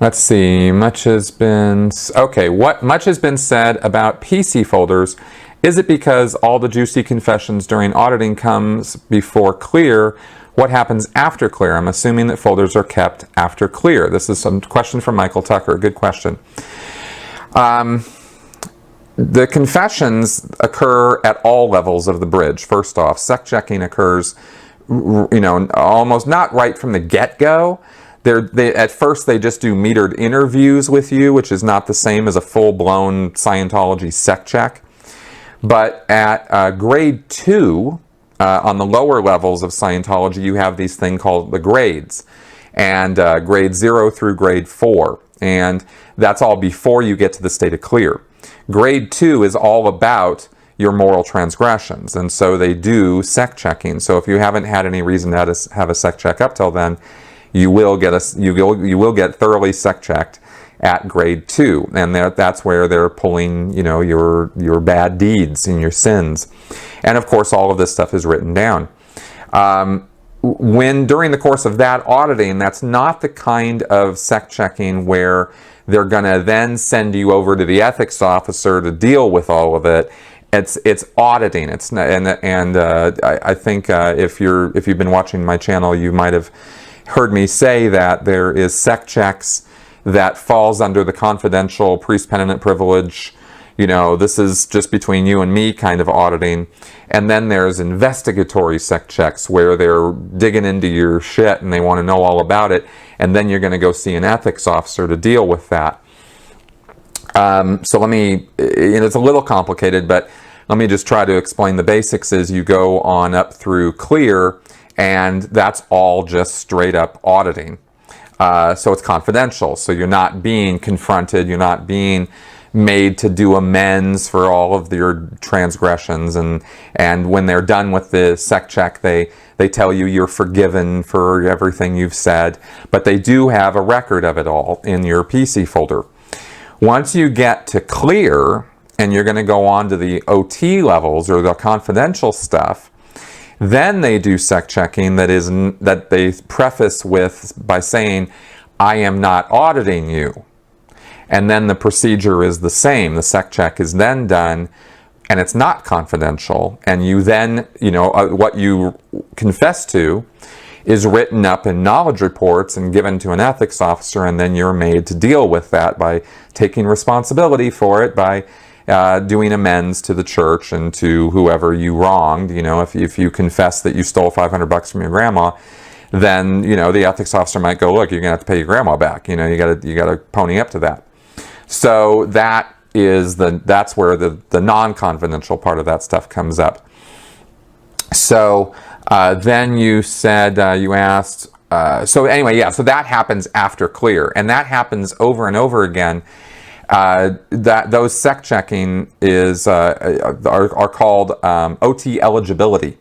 Let's see, much has been said about PC folders. Is it because all the juicy confessions during auditing comes before clear? What happens after clear? I'm assuming that folders are kept after clear. This is some question from Michael Tucker. Good question. The confessions occur at all levels of the bridge. First off, sec checking occurs, almost not right from the get-go. At first they just do metered interviews with you, which is not the same as a full-blown Scientology sec check. But at grade 2, on the lower levels of Scientology, you have these things called the grades, and grade 0 through grade 4, and that's all before you get to the state of clear. Grade 2 is all about your moral transgressions, and so they do sec checking. So if you haven't had any reason to have a sec check up till then, you will get thoroughly sec checked at grade 2, and that's where they're pulling, your bad deeds and your sins, and of course all of this stuff is written down. During the course of that auditing, that's not the kind of sec checking where they're going to then send you over to the ethics officer to deal with all of it. It's auditing. It's not, I think if you've been watching my channel, you might have heard me say that there is sec checks that falls under the confidential priest penitent privilege. This is just between you and me kind of auditing. And then there's investigatory sec checks where they're digging into your shit and they want to know all about it. And then you're going to go see an ethics officer to deal with that. So let me, it's a little complicated, but let me just try to explain the basics. Is you go on up through clear, and that's all just straight up auditing. So it's confidential, so you're not being confronted, you're not being made to do amends for all of your transgressions, and when they're done with the sec check, they tell you you're forgiven for everything you've said, but they do have a record of it all in your PC folder. Once you get to clear, and you're going to go on to the OT levels, or the confidential stuff, then they do sec checking that they preface by saying, I am not auditing you. And then the procedure is the same. The sec check is then done, and it's not confidential. And you then, what you confess to is written up in knowledge reports and given to an ethics officer, and then you're made to deal with that by taking responsibility for it, by doing amends to the church and to whoever you wronged. If you confess that you stole $500 from your grandma, then the ethics officer might go, look, you're gonna have to pay your grandma back. You gotta pony up to that. So that's where the non-confidential part of that stuff comes up. So then you said, you asked, so anyway, yeah, so that happens after clear, and that happens over and over again. Those sec checking are called OT eligibility,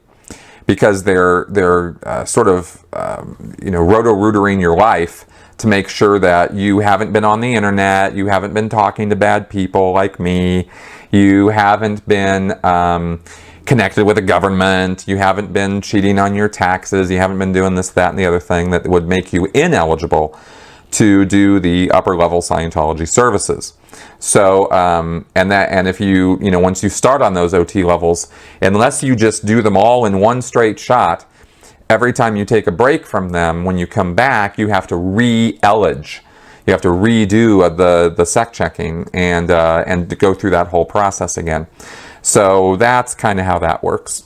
because they're sort of roto-rootering your life to make sure that you haven't been on the internet, you haven't been talking to bad people like me, you haven't been connected with the government, you haven't been cheating on your taxes, you haven't been doing this, that, and the other thing that would make you ineligible to do the upper level Scientology services. So, and if you, once you start on those OT levels, unless you just do them all in one straight shot, every time you take a break from them, when you come back, you have to re-elig. You have to redo the sec checking and go through that whole process again. So that's kind of how that works.